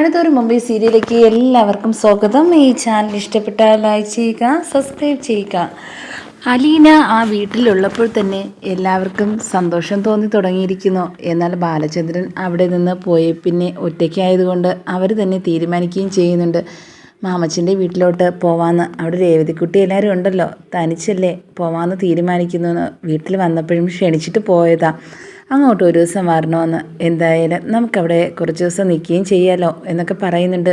മഴതോറും മുമ്പ് സീരിയലിലേക്ക് എല്ലാവർക്കും സ്വാഗതം. ഈ ചാനൽ ഇഷ്ടപ്പെട്ടാൽ ലൈക്ക് ചെയ്യുക, സബ്സ്ക്രൈബ് ചെയ്യുക. അലീന ആ വീട്ടിലുള്ളപ്പോൾ തന്നെ എല്ലാവർക്കും സന്തോഷം തോന്നി തുടങ്ങിയിരിക്കുന്നു. എന്നാൽ ബാലചന്ദ്രൻ അവിടെ നിന്ന് പോയി പിന്നെ ഒറ്റയ്ക്കായതുകൊണ്ട് അവർ തന്നെ തീരുമാനിക്കുകയും ചെയ്യുന്നുണ്ട്. മാമച്ചൻ്റെ വീട്ടിലോട്ട് പോവാന്ന്. അവിടെ രേവതിക്കുട്ടി എല്ലാവരും ഉണ്ടല്ലോ, തനിച്ചല്ലേ പോവാന്ന് തീരുമാനിക്കുന്നു. വീട്ടിൽ വന്നപ്പോഴും ക്ഷണിച്ചിട്ട് പോയതാ, അങ്ങോട്ട് ഒരു ദിവസം വരണമെന്ന്. എന്തായാലും നമുക്കവിടെ കുറച്ച് ദിവസം നിൽക്കുകയും ചെയ്യാമല്ലോ എന്നൊക്കെ പറയുന്നുണ്ട്.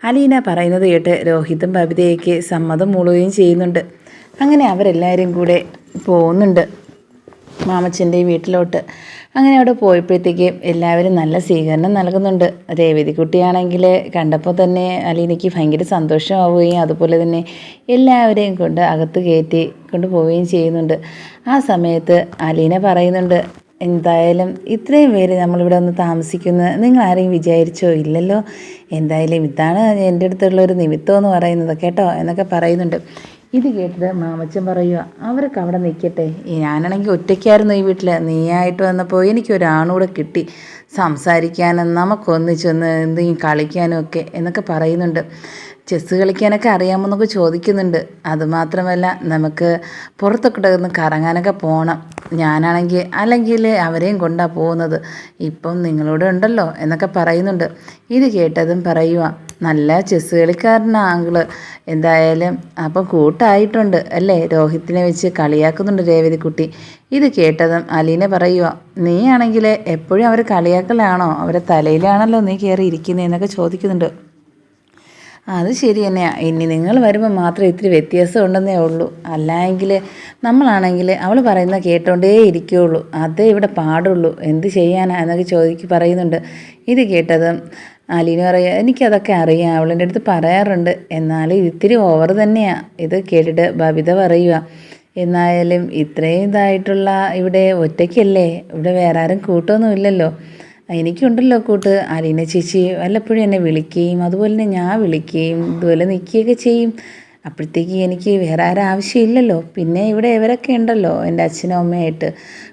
അലീന പറയുന്നത് കേട്ട് രോഹിതും ബബിതയൊക്കെ സമ്മതം മൂളുകയും ചെയ്യുന്നുണ്ട്. അങ്ങനെ അവരെല്ലാവരും കൂടെ പോകുന്നുണ്ട് മാമച്ചൻ്റെ വീട്ടിലോട്ട്. അങ്ങനെ അവിടെ പോയപ്പോഴത്തേക്ക് എല്ലാവരും നല്ല സ്വീകരണം നൽകുന്നുണ്ട്. രേവതിക്കുട്ടിയാണെങ്കിൽ കണ്ടപ്പോൾ തന്നെ അലീനയ്ക്ക് ഭയങ്കര സന്തോഷമാവുകയും അതുപോലെ തന്നെ എല്ലാവരെയും കൊണ്ട് അകത്ത് കയറ്റി കൊണ്ടുപോവുകയും ചെയ്യുന്നുണ്ട്. ആ സമയത്ത് അലീന പറയുന്നുണ്ട്, എന്തായാലും ഇത്രയും പേര് നമ്മളിവിടെ ഒന്ന് താമസിക്കുന്നത് നിങ്ങൾ ആരെയും വിചാരിച്ചോ? ഇല്ലല്ലോ. എന്തായാലും ഇതാണ് എൻ്റെ അടുത്തുള്ളൊരു നിമിത്തം എന്ന് പറയുന്നത് കേട്ടോ എന്നൊക്കെ പറയുന്നുണ്ട്. ഇത് കേട്ടത് മാമച്ചൻ പറയുക, അവരൊക്കെ അവിടെ നിൽക്കട്ടെ, ഞാനാണെങ്കിൽ ഒറ്റയ്ക്കായിരുന്നു ഈ വീട്ടിൽ. നീയായിട്ട് വന്നപ്പോൾ എനിക്കൊരാണൂടെ കിട്ടി സംസാരിക്കാനും നമുക്കൊന്നിച്ചൊന്ന് എന്തെങ്കിലും കളിക്കാനും ഒക്കെ എന്നൊക്കെ പറയുന്നുണ്ട്. ചെസ്സ് കളിക്കാനൊക്കെ അറിയാമെന്നൊക്കെ ചോദിക്കുന്നുണ്ട്. അതുമാത്രമല്ല നമുക്ക് പുറത്തൊക്കെ ഒന്ന് കറങ്ങാനൊക്കെ പോകണം. ഞാനാണെങ്കിൽ അല്ലെങ്കിൽ അവരെയും കൊണ്ടാണ് പോകുന്നത്. ഇപ്പം നിങ്ങളോട് ഉണ്ടല്ലോ എന്നൊക്കെ പറയുന്നുണ്ട്. ഇത് കേട്ടതും പറയുക, നല്ല ചെസ്സ് കളിക്കാരനാണ് ആങ്കിള്. എന്തായാലും അപ്പം കൂട്ടായിട്ടുണ്ട് അല്ലേ? രോഹിത്തിനെ വെച്ച് കളിയാക്കുന്നുണ്ട് രേവതിക്കുട്ടി. ഇത് കേട്ടതും അലീന പറയുക, നീ ആണെങ്കിൽ എപ്പോഴും അവർ കളിയാക്കലാണോ? അവരെ തലയിലാണല്ലോ നീ കയറി ഇരിക്കുന്നതെന്നൊക്കെ ചോദിക്കുന്നുണ്ട്. അത് ശരി തന്നെയാണ്. ഇനി നിങ്ങൾ വരുമ്പോൾ മാത്രമേ ഇത്തിരി വ്യത്യാസം ഉണ്ടെന്നേ ഉള്ളൂ. അല്ലെങ്കിൽ നമ്മളാണെങ്കിൽ അവൾ പറയുന്നത് കേട്ടോണ്ടേ ഇരിക്കുകയുള്ളൂ. അതേ ഇവിടെ പാടുള്ളൂ. എന്ത് ചെയ്യാനാ എന്നൊക്കെ പറയുന്നുണ്ട്. ഇത് കേട്ടത് അലീന പറയുക, എനിക്കതൊക്കെ അറിയാം, അവളെൻ്റെ അടുത്ത് പറയാറുണ്ട്. എന്നാലും ഇത്തിരി ഓവർ തന്നെയാണ്. ഇത് കേട്ടിട്ട് ബബിത പറയുക, എന്നായാലും ഇത്രയും ഇതായിട്ടുള്ള ഇവിടെ ഒറ്റയ്ക്കല്ലേ, ഇവിടെ വേറെ ആരും കൂട്ടൊന്നുമില്ലല്ലോ. എനിക്കുണ്ടല്ലോ കൂട്ട്. അലീന ചേച്ചി വല്ലപ്പോഴും എന്നെ വിളിക്കുകയും അതുപോലെ തന്നെ ഞാൻ വിളിക്കുകയും ഇതുപോലെ നിൽക്കുകയൊക്കെ ചെയ്യും. അപ്പോഴത്തേക്ക് എനിക്ക് വേറെ ആരും ആവശ്യമില്ലല്ലോ. പിന്നെ ഇവിടെ ഇവരൊക്കെ ഉണ്ടല്ലോ, എൻ്റെ അച്ഛനും അമ്മയായിട്ട്.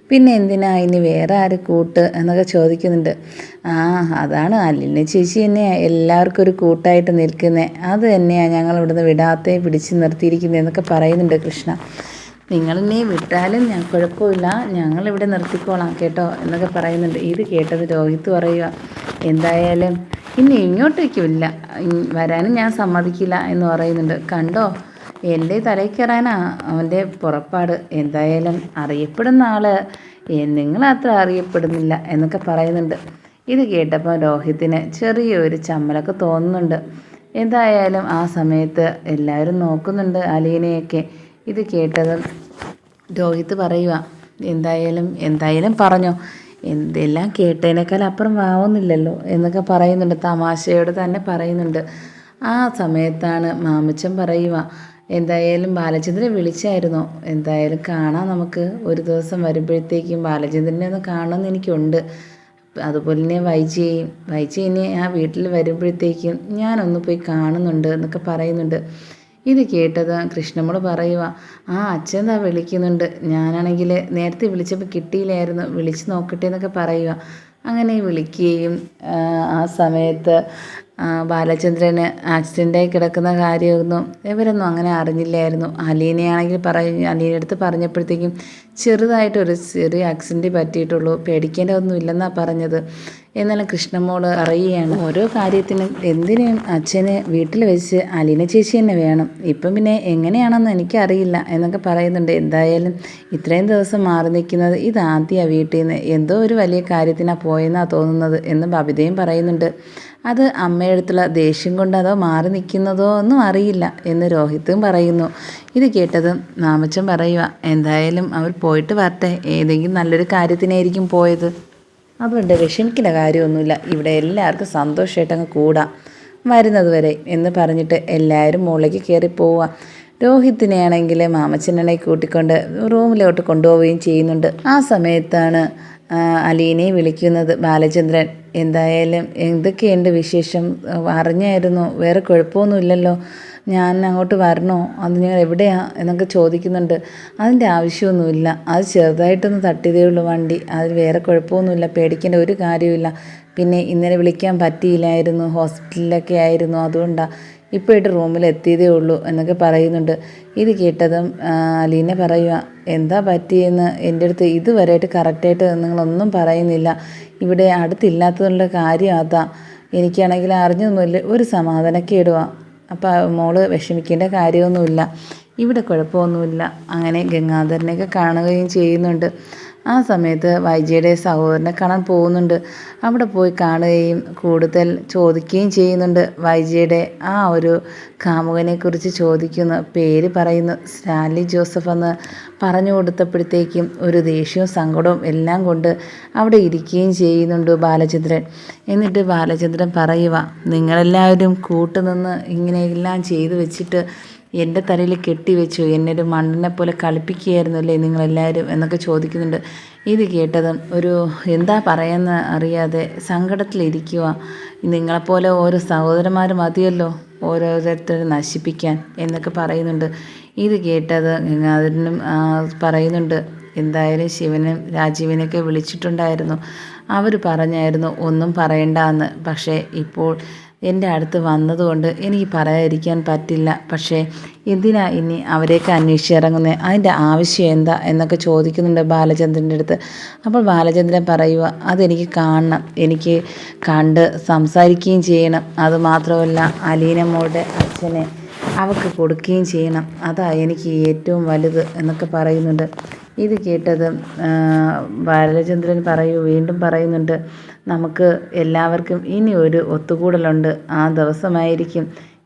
പിന്നെ എന്തിനാ ഇനി വേറെ ആര് കൂട്ട് എന്നൊക്കെ ചോദിക്കുന്നുണ്ട്. ആ അതാണ് അലീന ചേച്ചി തന്നെയാണ് എല്ലാവർക്കും ഒരു കൂട്ടായിട്ട് നിൽക്കുന്നത്. അത് തന്നെയാണ് ഞങ്ങൾ ഇവിടുന്ന് വിടാതെ പിടിച്ച് നിർത്തിയിരിക്കുന്നത് എന്നൊക്കെ പറയുന്നുണ്ട് കൃഷ്ണ. നിങ്ങളിനി വിട്ടാലും ഞാൻ കുഴപ്പമില്ല, ഞങ്ങളിവിടെ നിർത്തിക്കോളാം കേട്ടോ എന്നൊക്കെ പറയുന്നുണ്ട്. ഇത് കേട്ടത് രോഹിത് പറയുക, എന്തായാലും ഇനി ഇങ്ങോട്ടേക്കുമില്ല, വരാനും ഞാൻ സമ്മതിക്കില്ല എന്ന് പറയുന്നുണ്ട്. കണ്ടോ, എൻ്റെ തലയിൽ കയറാനാ അവൻ്റെ പുറപ്പാട്. എന്തായാലും അറിയപ്പെടുന്ന ആൾ നിങ്ങളത്ര അറിയപ്പെടുന്നില്ല എന്നൊക്കെ പറയുന്നുണ്ട്. ഇത് കേട്ടപ്പോൾ രോഹിത്തിന് ചെറിയൊരു ചമ്മലൊക്കെ തോന്നുന്നുണ്ട്. എന്തായാലും ആ സമയത്ത് എല്ലാവരും നോക്കുന്നുണ്ട് അലീനയൊക്കെ. ഇത് കേട്ടത് രോഹിത് പറയുക, എന്തായാലും പറഞ്ഞോ, എന്തെല്ലാം കേട്ടതിനേക്കാൾ അപ്പുറം ആവുന്നില്ലല്ലോ എന്നൊക്കെ പറയുന്നുണ്ട്. തമാശയോട് തന്നെ പറയുന്നുണ്ട്. ആ സമയത്താണ് മാമച്ചൻ പറയുക, എന്തായാലും ബാലചന്ദ്രനെ വിളിച്ചായിരുന്നോ? എന്തായാലും കാണാം നമുക്ക്. ഒരു ദിവസം വരുമ്പോഴത്തേക്കും ബാലചന്ദ്രനെ ഒന്ന് കാണണമെന്ന് എനിക്കുണ്ട്. അതുപോലെ തന്നെ വൈജയിനെ ആ വീട്ടിൽ വരുമ്പോഴത്തേക്കും ഞാനൊന്ന് പോയി കാണുന്നുണ്ട് എന്നൊക്കെ പറയുന്നുണ്ട്. ഇത് കേട്ടത് കൃഷ്ണമ്മൾ പറയുക, ആ അച്ഛൻ എന്താ വിളിക്കുന്നുണ്ട്, ഞാനാണെങ്കിൽ നേരത്തെ വിളിച്ചപ്പോൾ കിട്ടിയില്ലായിരുന്നു, വിളിച്ച് നോക്കട്ടെ എന്നൊക്കെ പറയുക. അങ്ങനെ വിളിക്കുകയും ആ സമയത്ത് ബാലചന്ദ്രന് ആക്സിഡൻ്റായി കിടക്കുന്ന കാര്യമൊന്നും ഇവരൊന്നും അങ്ങനെ അറിഞ്ഞില്ലായിരുന്നു. അലീനയുടെ അടുത്ത് പറഞ്ഞപ്പോഴത്തേക്കും ചെറുതായിട്ടൊരു ചെറിയ ആക്സിഡൻറ്റ് പറ്റിയിട്ടുള്ളൂ, പേടിക്കേണ്ടതൊന്നും ഇല്ലെന്നാണ് പറഞ്ഞത്. എന്നാലും കൃഷ്ണമോൾ അറിയുകയാണ്, ഓരോ കാര്യത്തിനും എന്തിനും അച്ഛന് വീട്ടിൽ വെച്ച് അലീന ചേച്ചി തന്നെ വേണം. ഇപ്പം പിന്നെ എങ്ങനെയാണെന്ന് എനിക്കറിയില്ല എന്നൊക്കെ പറയുന്നുണ്ട്. എന്തായാലും ഇത്രയും ദിവസം മാറി നിൽക്കുന്നത് ഇതാദ്യമാണ് വീട്ടിൽ നിന്ന്. എന്തോ ഒരു വലിയ കാര്യത്തിനാണ് പോയെന്നാണ് തോന്നുന്നത് എന്ന് ബബിതയും പറയുന്നുണ്ട്. അത് അമ്മയടുത്തുള്ള ദേഷ്യം കൊണ്ട് അതോ മാറി നിൽക്കുന്നതോ ഒന്നും അറിയില്ല എന്ന് രോഹിത്തും പറയുന്നു. ഇത് കേട്ടതും മാമച്ചൻ പറയുക, എന്തായാലും അവർ പോയിട്ട് വരട്ടെ, ഏതെങ്കിലും നല്ലൊരു കാര്യത്തിനായിരിക്കും പോയത്, അതുകൊണ്ട് വിഷമിക്കേണ്ട കാര്യമൊന്നുമില്ല, ഇവിടെ എല്ലാവർക്കും സന്തോഷമായിട്ടങ്ങ് കൂടാം വരുന്നത് വരെ എന്ന് പറഞ്ഞിട്ട് എല്ലാവരും മുകളിലേക്ക് കയറി പോവുക. രോഹിത്തിനെയാണെങ്കിൽ മാമച്ചനാണെങ്കിൽ കൂട്ടിക്കൊണ്ട് റൂമിലോട്ട് കൊണ്ടുപോവുകയും ചെയ്യുന്നുണ്ട്. ആ സമയത്താണ് അലീനയെ വിളിക്കുന്നത് ബാലചന്ദ്രൻ. എന്തായാലും എന്തൊക്കെയുണ്ട് വിശേഷം, അറിഞ്ഞായിരുന്നു, വേറെ കുഴപ്പമൊന്നുമില്ലല്ലോ, ഞാൻ അങ്ങോട്ട് വരണോ, അത് നിങ്ങൾ എവിടെയാണ് എന്നൊക്കെ ചോദിക്കുന്നുണ്ട്. അതിൻ്റെ ആവശ്യമൊന്നുമില്ല, അത് ചെറുതായിട്ടൊന്ന് തട്ടിയതേ ഉള്ളൂ വണ്ടി, അതിൽ വേറെ കുഴപ്പമൊന്നുമില്ല, പേടിക്കേണ്ട ഒരു കാര്യമില്ല, പിന്നെ ഇന്നലെ വിളിക്കാൻ പറ്റിയില്ലായിരുന്നു, ഹോസ്പിറ്റലിലൊക്കെ ആയിരുന്നു, അതുകൊണ്ടാണ് ഇപ്പോഴായിട്ട് റൂമിൽ എത്തിയതേ ഉള്ളൂ എന്നൊക്കെ പറയുന്നുണ്ട്. ഇത് കേട്ടതും അലീന പറയുക, എന്താ പറ്റിയെന്ന് എൻ്റെ അടുത്ത് ഇതുവരെയായിട്ട് കറക്റ്റായിട്ട് നിങ്ങളൊന്നും പറയുന്നില്ല. ഇവിടെ അടുത്തില്ലാത്തതുള്ള കാര്യം അതാ. എനിക്കാണെങ്കിൽ അറിഞ്ഞൊന്നുമില്ല, ഒരു സമാധാനക്കേടുവാ. അപ്പോൾ മോള് വിഷമിക്കേണ്ട കാര്യമൊന്നുമില്ല, ഇവിടെ കുഴപ്പമൊന്നുമില്ല. അങ്ങനെ ഗംഗാധരനെയൊക്കെ കാണുകയും ചെയ്യുന്നുണ്ട്. ആ സമയത്ത് വൈജയുടെ സഹോദരനെ കാണാൻ പോകുന്നുണ്ട്. അവിടെ പോയി കാണുകയും കൂടുതൽ ചോദിക്കുകയും ചെയ്യുന്നുണ്ട്. വൈജയുടെ ആ ഒരു കാമുകനെക്കുറിച്ച് ചോദിക്കുന്നു, പേര് പറയുന്നു, സ്റ്റാൻലി ജോസഫ് എന്ന് പറഞ്ഞു കൊടുത്തപ്പോഴത്തേക്കും ഒരു ദേഷ്യവും സങ്കടവും എല്ലാം കൊണ്ട് അവിടെ ഇരിക്കുകയും ചെയ്യുന്നുണ്ട് ബാലചന്ദ്രൻ. എന്നിട്ട് ബാലചന്ദ്രൻ പറയുക, നിങ്ങളെല്ലാവരും കൂട്ടുനിന്ന് ഇങ്ങനെയെല്ലാം ചെയ്തു വെച്ചിട്ട് എൻ്റെ തലയിൽ കെട്ടിവെച്ചു, എന്നെ ഒരു മണ്ണിനെ പോലെ കളിപ്പിക്കുകയായിരുന്നല്ലേ നിങ്ങളെല്ലാവരും എന്നൊക്കെ ചോദിക്കുന്നുണ്ട്. ഇത് കേട്ടതും ഒരു എന്താ പറയുന്ന അറിയാതെ സങ്കടത്തിലിരിക്കുക. നിങ്ങളെപ്പോലെ ഓരോ സഹോദരന്മാർ മതിയല്ലോ ഓരോരുത്തരെ നശിപ്പിക്കാൻ എന്നൊക്കെ പറയുന്നുണ്ട്. ഇത് കേട്ടത് ഗംഗാധരനും പറയുന്നുണ്ട്, എന്തായാലും ശിവനും രാജീവിനെയൊക്കെ വിളിച്ചിട്ടുണ്ടായിരുന്നു, അവർ പറഞ്ഞായിരുന്നു ഒന്നും പറയണ്ട എന്ന്. പക്ഷേ ഇപ്പോൾ എൻ്റെ അടുത്ത് വന്നതുകൊണ്ട് എനിക്ക് പറയാതിരിക്കാൻ പറ്റില്ല. പക്ഷേ എന്തിനാ ഇനി അവരെയൊക്കെ അന്വേഷിച്ചിറങ്ങുന്നത്, അതിൻ്റെ ആവശ്യം എന്താ എന്നൊക്കെ ചോദിക്കുന്നുണ്ട് ബാലചന്ദ്രൻ്റെ അടുത്ത്. അപ്പോൾ ബാലചന്ദ്രൻ പറയുക, അതെനിക്ക് കാണണം, എനിക്ക് കണ്ട് സംസാരിക്കുകയും ചെയ്യണം, അതുമാത്രമല്ല അലീന മോളുടെ അച്ഛനെ അവൾക്ക് കൊടുക്കുകയും ചെയ്യണം, അതാ എനിക്ക് ഏറ്റവും വലുത് എന്നൊക്കെ പറയുന്നുണ്ട്. ഇത് കേട്ടത് ബാലചന്ദ്രൻ വീണ്ടും പറയുന്നുണ്ട്, നമുക്ക് എല്ലാവർക്കും ഇനി ഒരു ഒത്തുകൂടലുണ്ട്, ആ ദിവസമായിരിക്കും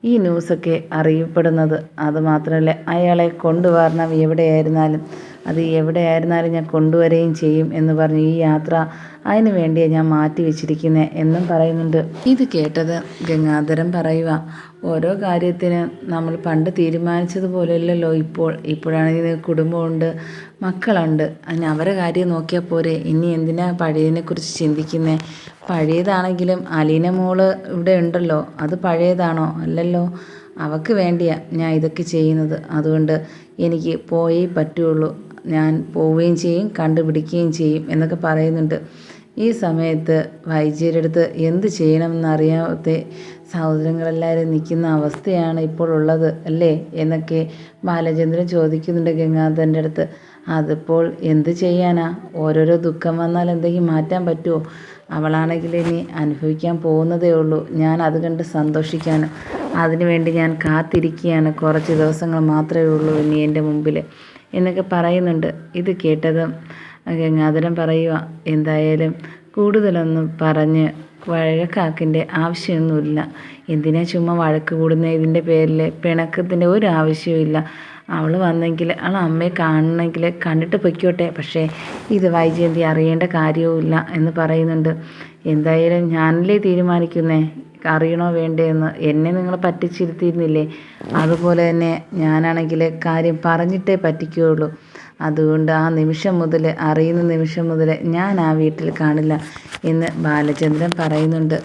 ഈ ന്യൂസൊക്കെ അറിയപ്പെടുന്നത്. അതുമാത്രമല്ല അയാളെ കൊണ്ടുവരണം, എവിടെയായിരുന്നാലും അത് എവിടെയായിരുന്നാലും ഞാൻ കൊണ്ടുവരികയും ചെയ്യും എന്ന് പറഞ്ഞ് ഈ യാത്ര അതിന് വേണ്ടിയാണ് ഞാൻ മാറ്റി വെച്ചിരിക്കുന്നത് എന്നും പറയുന്നുണ്ട്. ഇത് കേട്ടത് ഗംഗാധരൻ പറയുക, ഓരോ കാര്യത്തിന് നമ്മൾ പണ്ട് തീരുമാനിച്ചതുപോലെയല്ലല്ലോ ഇപ്പോഴാണെങ്കിൽ കുടുംബമുണ്ട്, മക്കളുണ്ട്, അതിന് അവരെ കാര്യം നോക്കിയാൽ പോരെ, ഇനി എന്തിനാ പഴയതിനെക്കുറിച്ച് ചിന്തിക്കുന്നത്? പഴയതാണെങ്കിലും അലീന മോള് ഇവിടെ ഉണ്ടല്ലോ, അത് പഴയതാണോ? അല്ലല്ലോ, അവൾക്ക് വേണ്ടിയാണ് ഞാൻ ഇതൊക്കെ ചെയ്യുന്നത്, അതുകൊണ്ട് എനിക്ക് പോയേ പറ്റുള്ളൂ, ഞാൻ പോവുകയും ചെയ്യും, കണ്ടുപിടിക്കുകയും ചെയ്യും എന്നൊക്കെ പറയുന്നുണ്ട്. ഈ സമയത്ത് വൈദ്യരുടെ അടുത്ത് എന്ത് ചെയ്യണമെന്നറിയാതെ സഹോദരങ്ങളെല്ലാവരും നിൽക്കുന്ന അവസ്ഥയാണ് ഇപ്പോൾ ഉള്ളത് അല്ലേ എന്നൊക്കെ ബാലചന്ദ്രൻ ചോദിക്കുന്നുണ്ട് ഗംഗാധരൻ്റെ അടുത്ത്. അതിപ്പോൾ എന്ത് ചെയ്യാനാ, ഓരോരോ ദുഃഖം വന്നാൽ എന്തെങ്കിലും മാറ്റാൻ പറ്റുമോ? അവളാണെങ്കിൽ ഇനി അനുഭവിക്കാൻ പോകുന്നതേ ഉള്ളൂ, ഞാൻ അത് കണ്ട് സന്തോഷിക്കാനും അതിനുവേണ്ടി ഞാൻ കാത്തിരിക്കുകയാണ്, കുറച്ച് ദിവസങ്ങൾ മാത്രമേ ഉള്ളൂ ഇനി എൻ്റെ മുമ്പിൽ എന്നൊക്കെ പറയുന്നുണ്ട്. ഇത് കേട്ടതും ഗംഗാധരൻ പറയുക, എന്തായാലും കൂടുതലൊന്നും പറഞ്ഞ് വഴക്കാക്കിൻ്റെ ആവശ്യമൊന്നുമില്ല, എന്തിനാ ചുമ്മാ വഴക്ക് കൂടുന്ന, ഇതിൻ്റെ പേരിൽ പിണക്കത്തിൻ്റെ ഒരു ആവശ്യവുമില്ല. അവൾ വന്നെങ്കിൽ അവൾ അമ്മയെ കാണണമെങ്കിൽ കണ്ടിട്ട് പൊയ്ക്കോട്ടെ, പക്ഷേ ഇത് വൈജയന്തി അറിയേണ്ട കാര്യവുമില്ല എന്ന് പറയുന്നുണ്ട്. എന്തായാലും ഞാനല്ലേ തീരുമാനിക്കുന്നേ അറിയണോ വേണ്ടേന്ന്, എന്നെ നിങ്ങൾ പറ്റിച്ചിരുത്തിയിരുന്നില്ലേ, അതുപോലെ തന്നെ ഞാനാണെങ്കിൽ കാര്യം പറഞ്ഞിട്ടേ പറ്റിക്കുകയുള്ളൂ, അതുകൊണ്ട് ആ നിമിഷം മുതൽ അറിയുന്ന നിമിഷം മുതൽ ഞാൻ ആ വീട്ടിൽ കാണില്ല എന്ന് ബാലചന്ദ്രൻ പറയുന്നുണ്ട്.